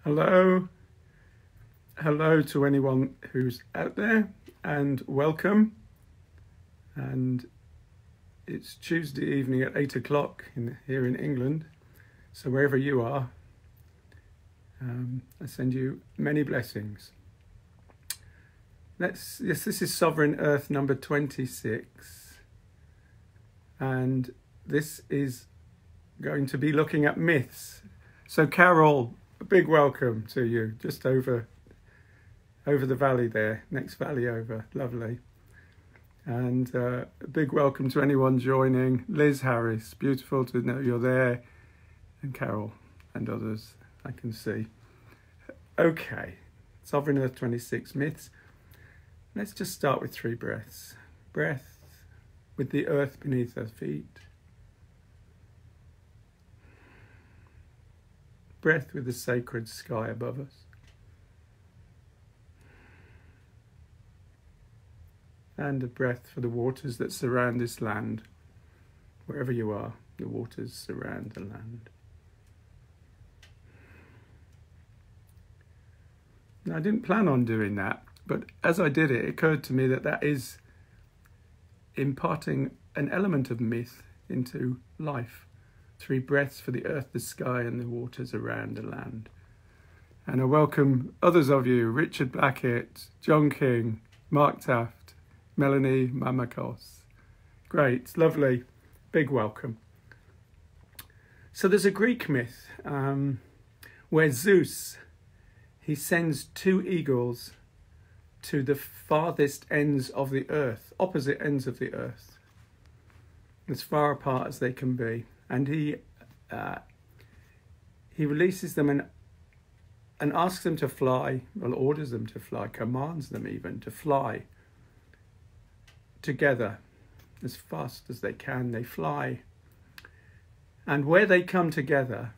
Hello, hello to anyone who's out there, and welcome. And it's Tuesday evening at 8 o'clock here in England, so wherever you are, I send you many blessings. This is Sovereign Earth number 26, and this is going to be looking at myths. So Carol, a big welcome to you, just over the valley there, next valley over, lovely. And a big welcome to anyone joining. Liz Harris, beautiful to know you're there, and Carol and others I can see. Okay, Sovereign Earth 26 myths. Let's just start with 3 breaths. Breath with the earth beneath our feet. Breath with the sacred sky above us. And a breath for the waters that surround this land. Wherever you are, the waters surround the land. Now, I didn't plan on doing that, but as I did it, it occurred to me that that is imparting an element of myth into life. 3 breaths for the earth, the sky, and the waters around the land. And I welcome others of you, Richard Blackett, John King, Mark Taft, Melanie Mamakos. Great, lovely, big welcome. So there's a Greek myth where Zeus, he sends 2 eagles to the farthest ends of the earth, opposite ends of the earth, as far apart as they can be. And he releases them and asks them to fly, well, orders them to fly, commands them even to fly together as fast as they can. They fly. And where they come together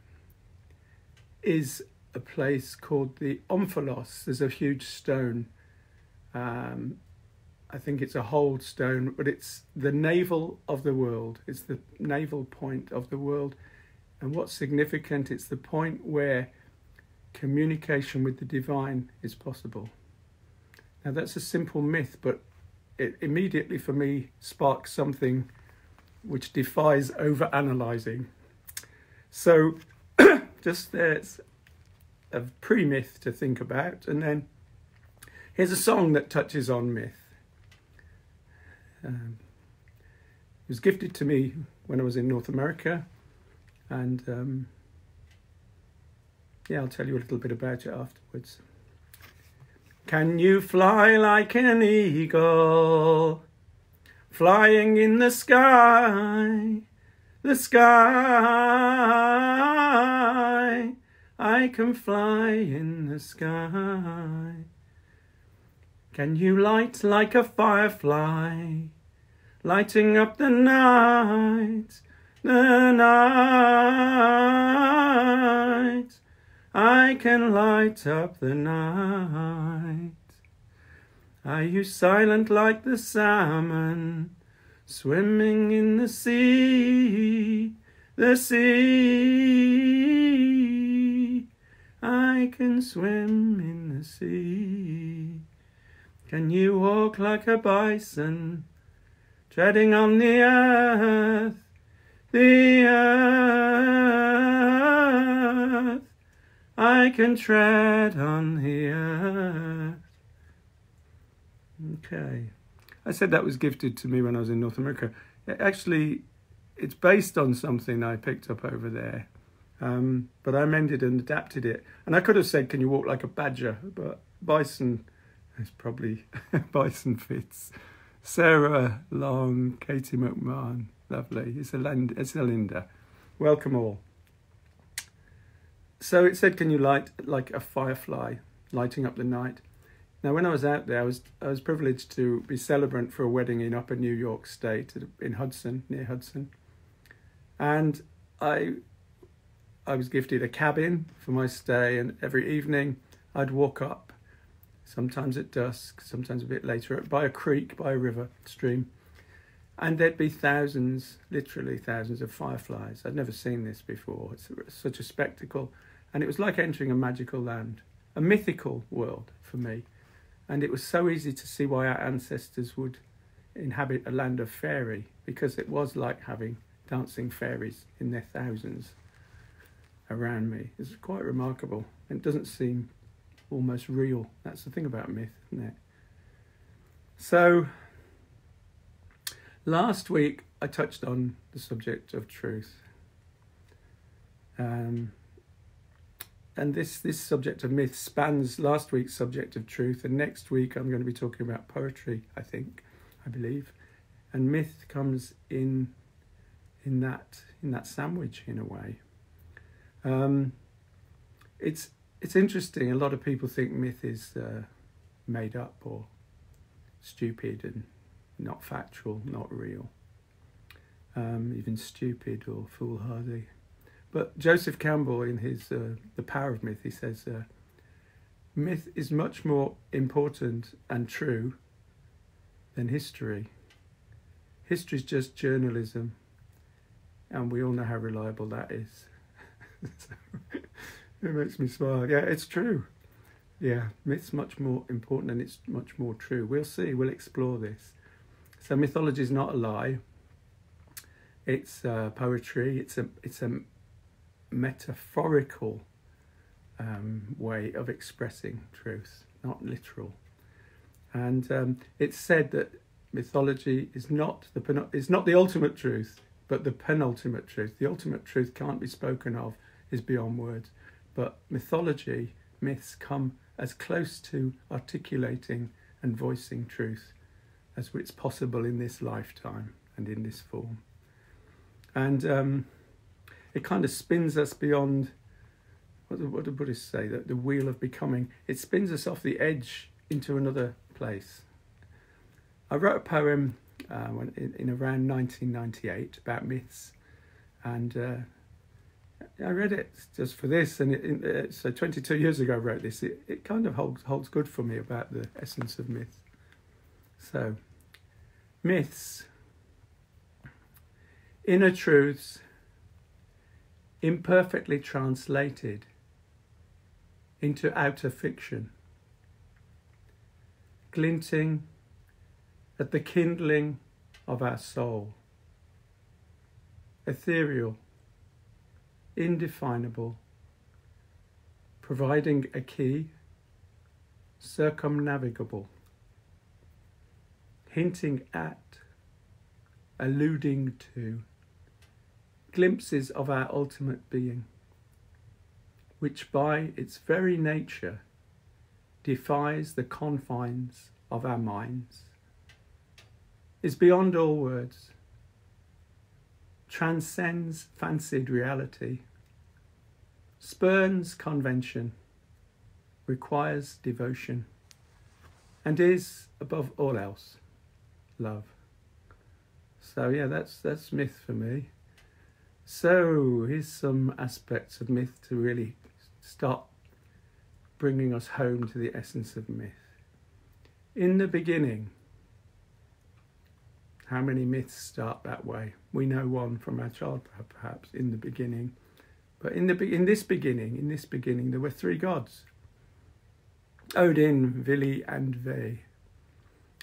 is a place called the Omphalos. There's a huge stone. I think it's a hold stone, but it's the navel of the world. It's the navel point of the world. And what's significant, it's the point where communication with the divine is possible. Now, that's a simple myth, but it immediately, for me, sparks something which defies over-analysing. So, just there's a pre-myth to think about, and then here's a song that touches on myth. It was gifted to me when I was in North America, and yeah, I'll tell you a little bit about it afterwards. Can you fly like an eagle, flying in the sky? The sky, I can fly in the sky. Can you light like a firefly, lighting up the night, the night? I can light up the night. Are you silent like the salmon, swimming in the sea, the sea? I can swim in the sea. Can you walk like a bison, treading on the earth, the earth? I can tread on the earth. Okay. I said that was gifted to me when I was in North America. Actually, it's based on something I picked up over there. But I amended and adapted it. And I could have said, can you walk like a badger? But bison... It's probably bison fits. Sarah Long, Katie McMahon, lovely. It's a Linda. Welcome all. So it said, can you light like a firefly, lighting up the night? Now, when I was out there, I was privileged to be celebrant for a wedding in Upper New York State, in Hudson, near Hudson, and I was gifted a cabin for my stay, and every evening I'd walk up. Sometimes at dusk, sometimes a bit later, by a creek, by a river, stream. And there'd be thousands, literally thousands of fireflies. I'd never seen this before. It's such a spectacle. And it was like entering a magical land, a mythical world for me. And it was so easy to see why our ancestors would inhabit a land of fairy, because it was like having dancing fairies in their thousands around me. It's quite remarkable. It doesn't seem almost real. That's the thing about myth, isn't it? So last week I touched on the subject of truth. And this subject of myth spans last week's subject of truth, and next week I'm going to be talking about poetry, I believe. And myth comes in that sandwich in a way. It's interesting. A lot of people think myth is made up or stupid and not factual, not real, even stupid or foolhardy. But Joseph Campbell, in his The Power of Myth, he says, myth is much more important and true than history. History is just journalism, and we all know how reliable that is. So, it makes me smile. Yeah, it's true. Yeah, myth's much more important and it's much more true. We'll see. We'll explore this. So mythology is not a lie. It's poetry. It's a metaphorical way of expressing truth, not literal. And it's said that mythology is not the ultimate truth, but the penultimate truth. The ultimate truth can't be spoken of, is beyond words. But mythology, myths come as close to articulating and voicing truth as it's possible in this lifetime and in this form. And it kind of spins us beyond, what do Buddhists say, that the wheel of becoming. It spins us off the edge into another place. I wrote a poem in around 1998 about myths, and I read it just for this, and so 22 years ago I wrote this. It kind of holds good for me about the essence of myth. So, myths, inner truths, imperfectly translated into outer fiction, glinting at the kindling of our soul, ethereal, indefinable, providing a key, circumnavigable, hinting at, alluding to, glimpses of our ultimate being, which by its very nature defies the confines of our minds, is beyond all words, transcends fancied reality, spurns convention, requires devotion, and is, above all else, love. So yeah, that's myth for me. So here's some aspects of myth to really start bringing us home to the essence of myth. In the beginning, how many myths start that way? We know one from our childhood, perhaps, in the beginning. But in this beginning, there were three gods: Odin, Vili, and Ve.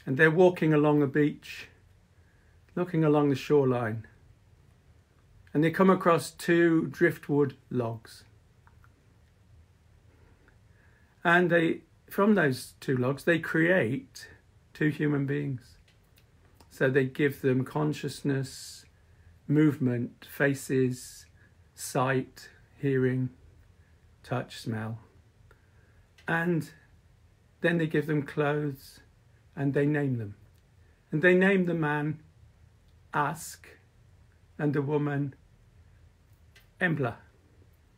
And they're walking along a beach, looking along the shoreline, and they come across two driftwood logs. And from those two logs, they create two human beings. So they give them consciousness, movement, faces, sight, hearing, touch, smell. And then they give them clothes and they name them. And they name the man Ask and the woman Embla.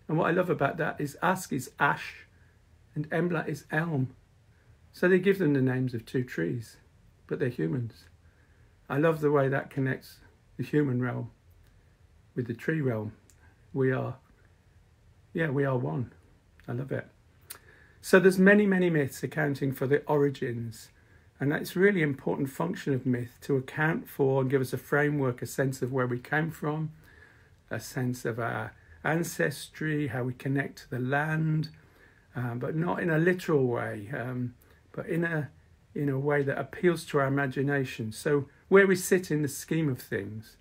And what I love about that is Ask is ash and Embla is elm. So they give them the names of two trees, but they're humans. I love the way that connects the human realm with the tree realm. We are one. I love it. So there's many, many myths accounting for the origins, and that's really important function of myth, to account for and give us a framework, a sense of where we came from, a sense of our ancestry, how we connect to the land, but not in a literal way, but in a way that appeals to our imagination. So where we sit in the scheme of things.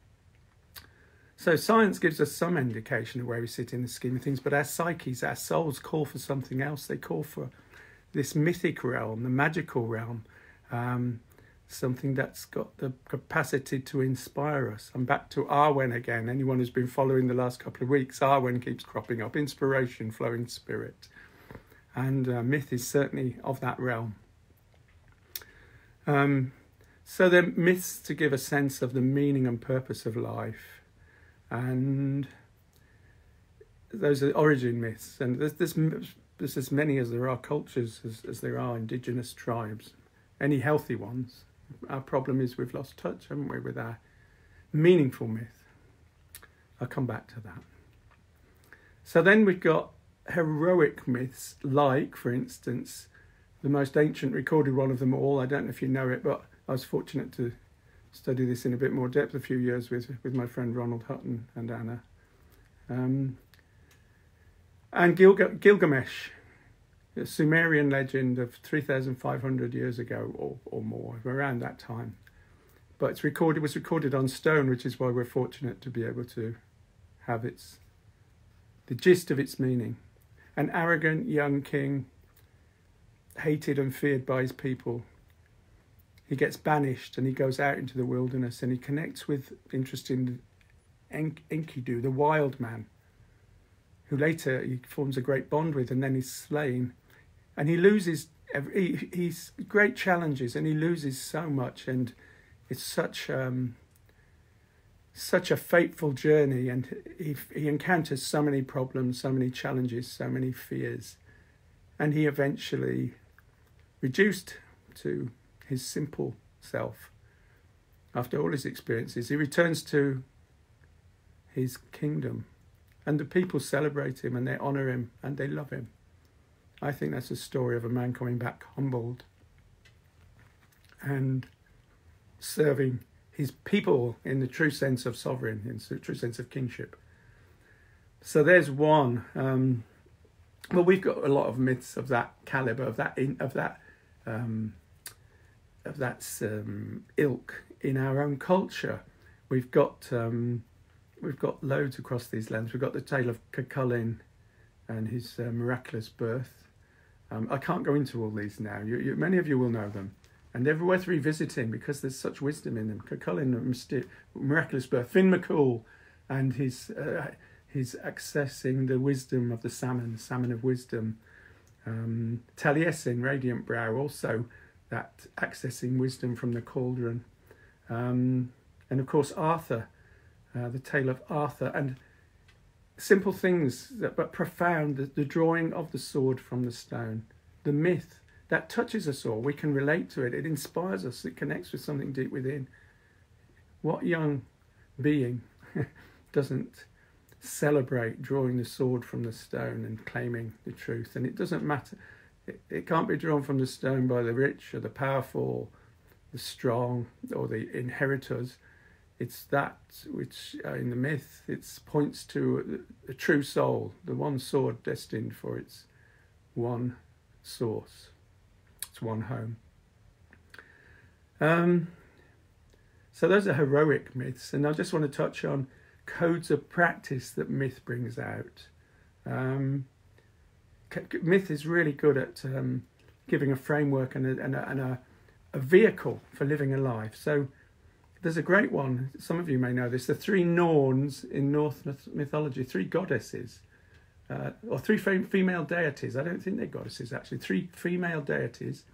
So science gives us some indication of where we sit in the scheme of things, but our psyches, our souls call for something else. They call for this mythic realm, the magical realm, something that's got the capacity to inspire us. I'm back to Arwen again. Anyone who's been following the last couple of weeks, Arwen keeps cropping up. Inspiration, flowing spirit. And myth is certainly of that realm. So they're myths to give a sense of the meaning and purpose of life. And those are origin myths. And there's as many as there are cultures as there are indigenous tribes. Any healthy ones. Our problem is we've lost touch, haven't we, with our meaningful myth. I'll come back to that. So then we've got heroic myths, like, for instance, the most ancient recorded one of them all. I don't know if you know it, but I was fortunate to study this in a bit more depth a few years with my friend Ronald Hutton and Anna. And Gilgamesh, a Sumerian legend of 3,500 years ago or more, around that time. But it was recorded on stone, which is why we're fortunate to be able to have the gist of its meaning. An arrogant young king, hated and feared by his people. He gets banished and he goes out into the wilderness and he connects with, interesting, Enkidu, the wild man, who later he forms a great bond with, and then he's slain. And he loses, he's great challenges, and he loses so much, and it's such a fateful journey, and he encounters so many problems, so many challenges, so many fears, and he eventually, reduced to his simple self, after all his experiences, he returns to his kingdom, and the people celebrate him and they honour him and they love him. I think that's a story of a man coming back humbled and serving his people in the true sense of sovereign, in the true sense of kingship. So there's one. Well, we've got a lot of myths of that caliber, of that ilk in our own culture. We've got loads across these lands. We've got the tale of Cuchulainn and his miraculous birth. I can't go into all these now. Many of you will know them, and they're worth revisiting because there's such wisdom in them. Cuchulainn, miraculous birth. Finn McCool and his accessing the wisdom of the salmon of wisdom. Taliesin, radiant brow, also that accessing wisdom from the cauldron. And of course Arthur, the tale of Arthur, and simple things but profound, the drawing of the sword from the stone, the myth that touches us all. We can relate to it. It inspires us. It connects with something deep within. What young being doesn't celebrate drawing the sword from the stone and claiming the truth? And it doesn't matter. It can't be drawn from the stone by the rich or the powerful, the strong, or the inheritors. It's that which, in the myth, it points to the true soul, the one sword destined for its one source, its one home. So those are heroic myths, and I just want to touch on codes of practice that myth brings out. Myth is really good at giving a framework and a vehicle for living a life. So there's a great one, some of you may know this, the three Norns in Norse mythology, three goddesses, or three female deities. I don't think they're goddesses, actually. Three female deities.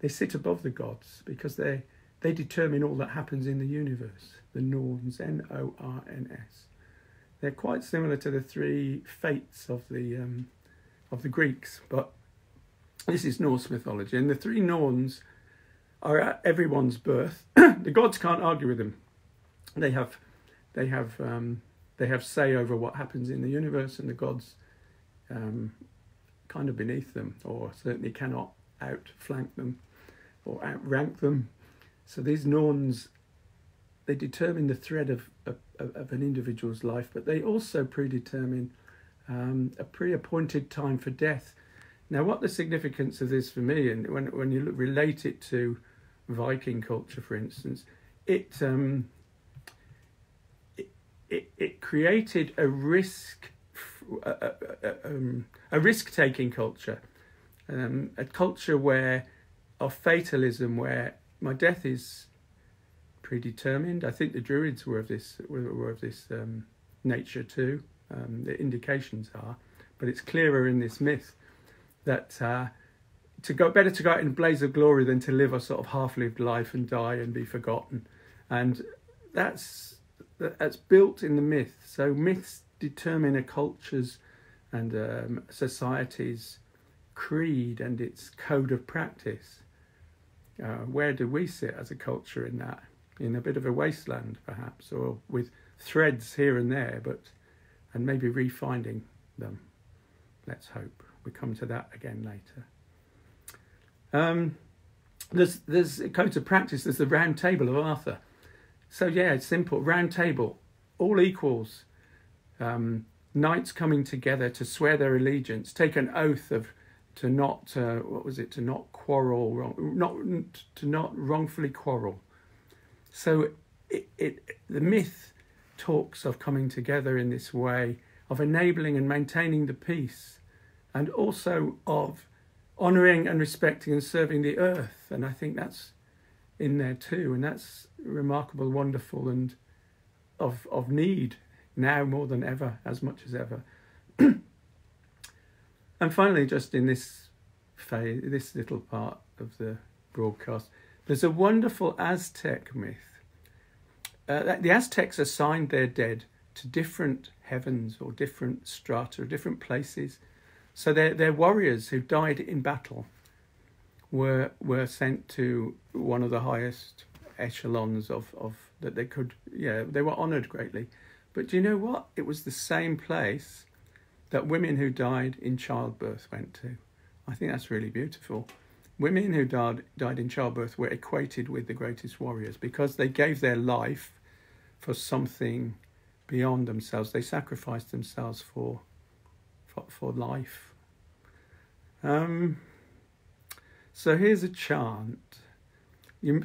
They sit above the gods because they determine all that happens in the universe. The Norns, N-O-R-N-S. They're quite similar to the three fates of the Greeks, but this is Norse mythology. And the three Norns are at everyone's birth. The gods can't argue with them. They have say over what happens in the universe, and the gods kind of beneath them, or certainly cannot outflank them or outrank them. So these Norns they determine the thread of an individual's life, but they also predetermine a pre-appointed time for death. Now, what the significance of this for me, and when you relate it to Viking culture, for instance, it created a risk-taking culture, a culture of fatalism, where my death is predetermined. I think the Druids were of this nature too. The indications are, but it's clearer in this myth that better to go out in a blaze of glory than to live a sort of half-lived life and die and be forgotten, and that's built in the myth. So myths determine a culture's and society's creed and its code of practice. Where do we sit as a culture in that? In a bit of a wasteland, perhaps, or with threads here and there, and maybe refinding them. Let's hope. We come to that again later. There's codes of practice. There's the Round Table of Arthur. So yeah, it's simple. Round Table, all equals. Knights coming together to swear their allegiance, take an oath to not quarrel, to not wrongfully quarrel. So the myth talks of coming together in this way, of enabling and maintaining the peace, and also of honouring and respecting and serving the earth. And I think that's in there too, and that's remarkable, wonderful, and of need now more than ever, as much as ever. And finally, just in this phase, this little part of the broadcast, there's a wonderful Aztec myth. The Aztecs assigned their dead to different heavens or different strata, different places. So their warriors who died in battle were sent to one of the highest echelons of that they could. Yeah, they were honoured greatly. But do you know what? It was the same place that women who died in childbirth went to. I think that's really beautiful. Women who died in childbirth were equated with the greatest warriors because they gave their life for something beyond themselves. They sacrificed themselves for life. So here's a chant.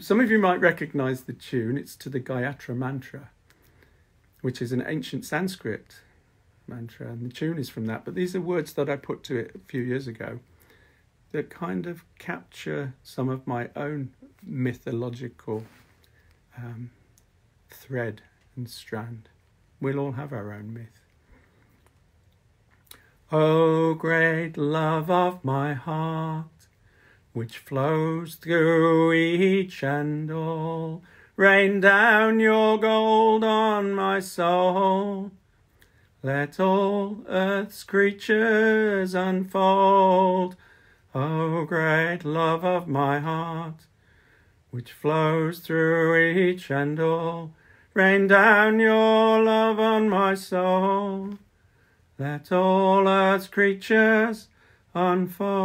Some of you might recognise the tune. It's to the Gayatri Mantra, which is an ancient Sanskrit mantra, and the tune is from that. But these are words that I put to it a few years ago that kind of capture some of my own mythological thread and strand. We'll all have our own myth. O great love of my heart, which flows through each and all, rain down your gold on my soul. Let all earth's creatures unfold. O great love of my heart, which flows through each and all, rain down your love on my soul. Let all earth's creatures unfold.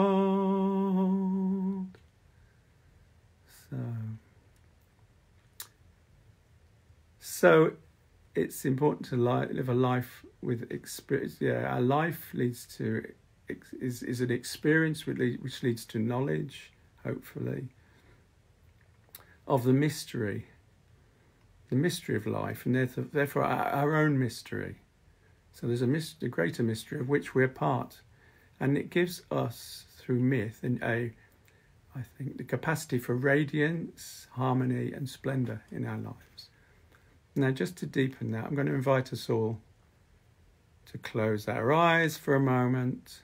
So it's important to live a life with experience. Yeah, our life leads to is an experience which leads to knowledge, hopefully, of the mystery of life, and therefore our own mystery. So there's a greater mystery of which we're part, and it gives us through myth I think the capacity for radiance, harmony, and splendour in our lives. Now, just to deepen that, I'm going to invite us all to close our eyes for a moment,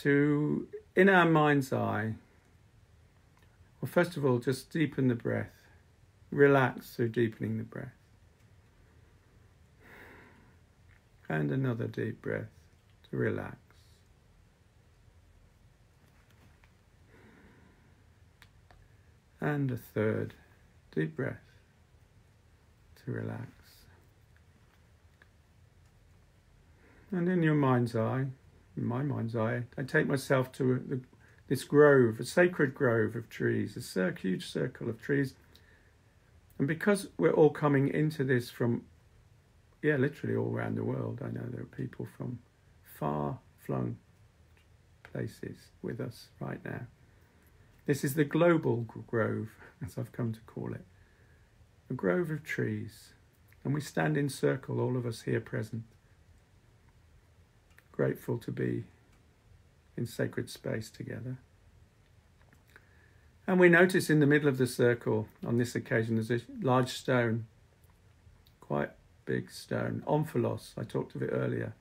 to, in our mind's eye, well, first of all, just deepen the breath. Relax through deepening the breath. And another deep breath to relax. And a third deep breath to relax. And in your mind's eye, in my mind's eye, I take myself to this grove, a sacred grove of trees, a huge circle of trees And because we're all coming into this from, literally all around the world. I know there are people from far-flung places with us right now. This is the global grove, as I've come to call it. A grove of trees. And we stand in circle, all of us here present. Grateful to be in sacred space together. And we notice in the middle of the circle, on this occasion, there's a large stone, quite big stone, omphalos. I talked of it earlier.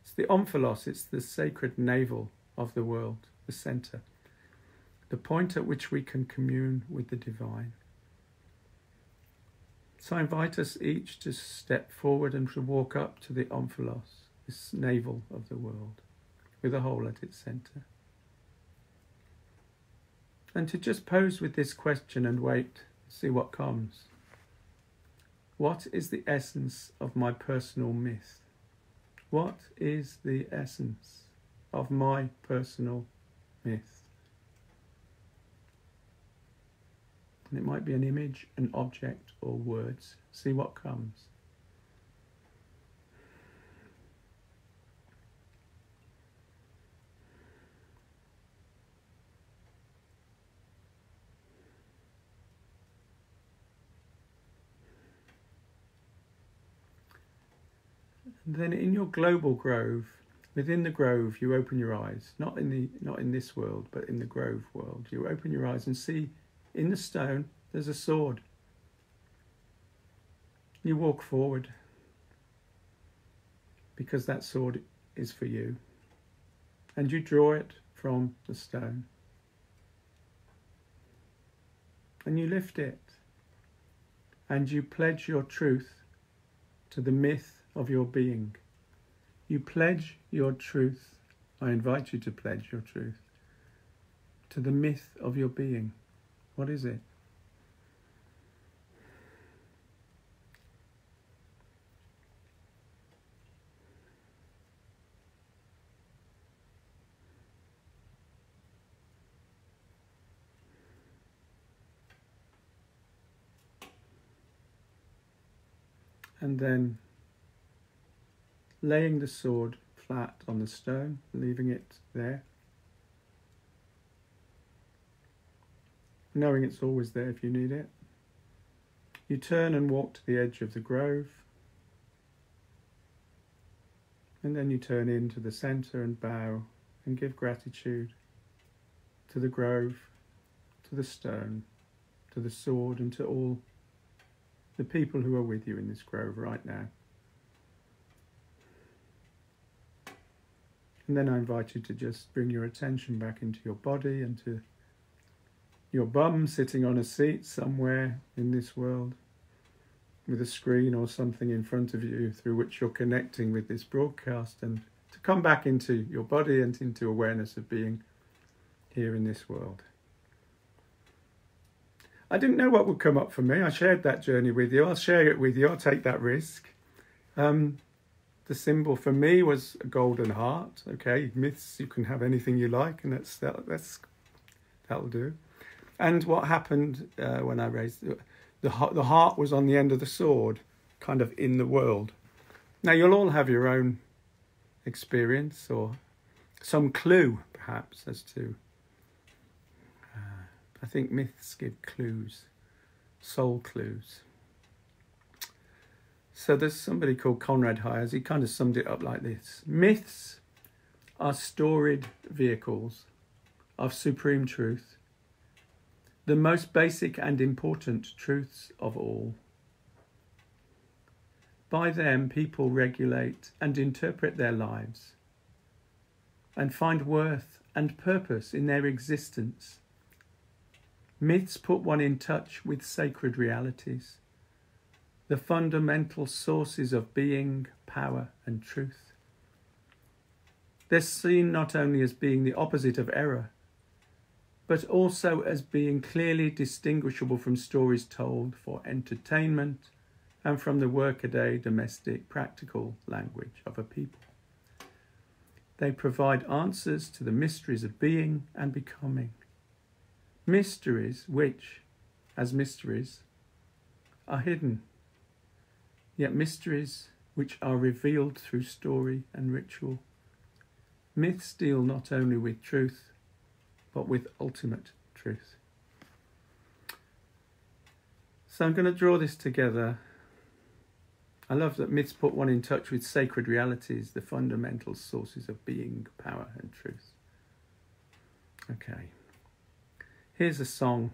It's the omphalos, it's the sacred navel of the world, the centre, the point at which we can commune with the divine. So I invite us each to step forward and to walk up to the omphalos, this navel of the world, with a hole at its centre. And to just pose with this question and wait, see what comes. What is the essence of my personal myth? What is the essence of my personal myth? And it might be an image, an object, or words. See what comes. And then in your global grove, within the grove, you open your eyes. Not in this world, but in the grove world. You open your eyes and see in the stone there's a sword. You walk forward because that sword is for you. And you draw it from the stone. And you lift it. And you pledge your truth to the myth of your being. You pledge your truth. I invite you to pledge your truth to the myth of your being. What is it? And then laying the sword flat on the stone, leaving it there, knowing it's always there if you need it. You turn and walk to the edge of the grove, and then you turn into the centre and bow and give gratitude to the grove, to the stone, to the sword, and to all the people who are with you in this grove right now. And then I invite you to just bring your attention back into your body and to your bum sitting on a seat somewhere in this world with a screen or something in front of you through which you're connecting with this broadcast, and to come back into your body and into awareness of being here in this world. I didn't know what would come up for me. I shared that journey with you. I'll share it with you. I'll take that risk. The symbol for me was a golden heart. Okay, myths, you can have anything you like, and that'll do. And what happened when I raised the heart was on the end of the sword, kind of in the world. Now you'll all have your own experience or some clue, perhaps, as to. I think myths give clues, soul clues. So there's somebody called Conrad Hayes. He kind of summed it up like this: myths are storied vehicles of supreme truth, the most basic and important truths of all. By them, people regulate and interpret their lives and find worth and purpose in their existence. Myths put one in touch with sacred realities, the fundamental sources of being, power, and truth. They're seen not only as being the opposite of error, but also as being clearly distinguishable from stories told for entertainment and from the workaday, domestic, practical language of a people. They provide answers to the mysteries of being and becoming. Mysteries which, as mysteries, are hidden, yet mysteries which are revealed through story and ritual. Myths deal not only with truth, but with ultimate truth. So I'm going to draw this together. I love that myths put one in touch with sacred realities, the fundamental sources of being, power and truth. Okay, here's a song.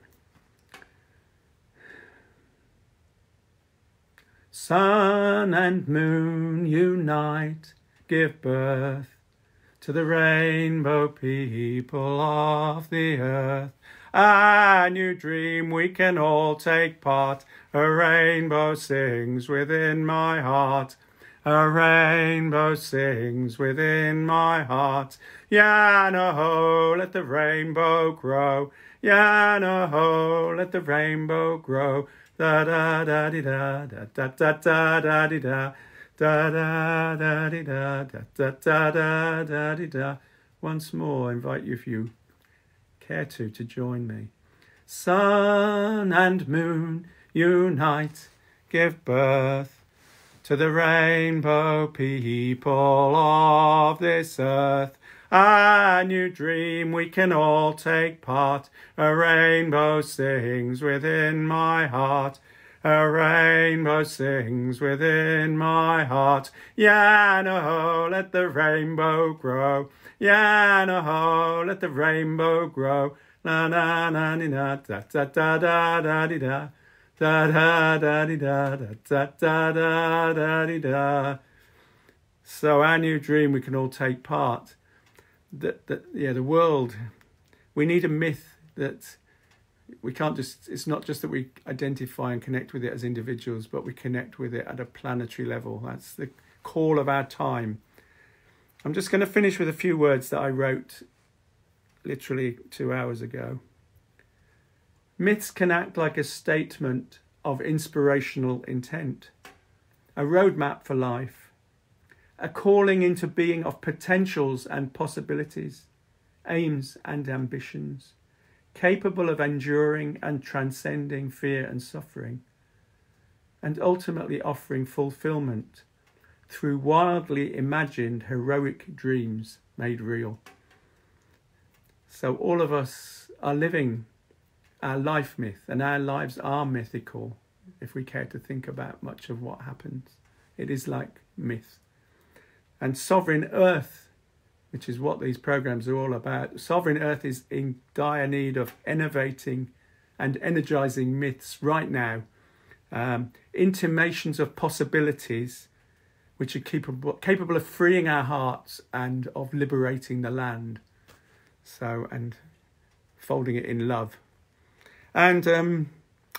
Sun and moon unite, give birth to the rainbow people of the earth. A new dream we can all take part. A rainbow sings within my heart. A rainbow sings within my heart. Yana-ho, let the rainbow grow. Yana-ho, let the rainbow grow. Da-da-da-di-da, da-da-da-da-da-di-da. Da-da-da-di-da, da-da-da-da-di-da. Once more, I invite you, if you care to join me. Sun and moon unite, give birth to the rainbow people of this earth. A new dream we can all take part. A rainbow sings within my heart. A rainbow sings within my heart. Yana-ho, let the rainbow grow. Yana-ho, let the rainbow grow. La-na-na-ni-na, da-da-da-da-da-di-da. Da-da-da-di-da, da-da-da-da-di-da. So our new dream, we can all take part. The world, we need a myth that we can't just, it's not just that we identify and connect with it as individuals, but we connect with it at a planetary level. That's the call of our time. I'm just going to finish with a few words that I wrote literally 2 hours ago. Myths can act like a statement of inspirational intent, a roadmap for life, a calling into being of potentials and possibilities, aims and ambitions, capable of enduring and transcending fear and suffering, and ultimately offering fulfillment through wildly imagined heroic dreams made real. So all of us are living our life myth, and our lives are mythical if we care to think about much of what happens. It is like myth. And Sovereign Earth, which is what these programs are all about, Sovereign Earth is in dire need of innovating and energizing myths right now. Intimations of possibilities which are capable of freeing our hearts and of liberating the land. So, and folding it in love. And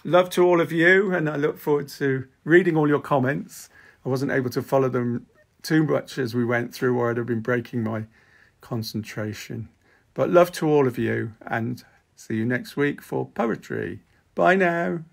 love to all of you, and I look forward to reading all your comments. I wasn't able to follow them too much as we went through, or I'd have been breaking my concentration. But love to all of you, and see you next week for poetry. Bye now.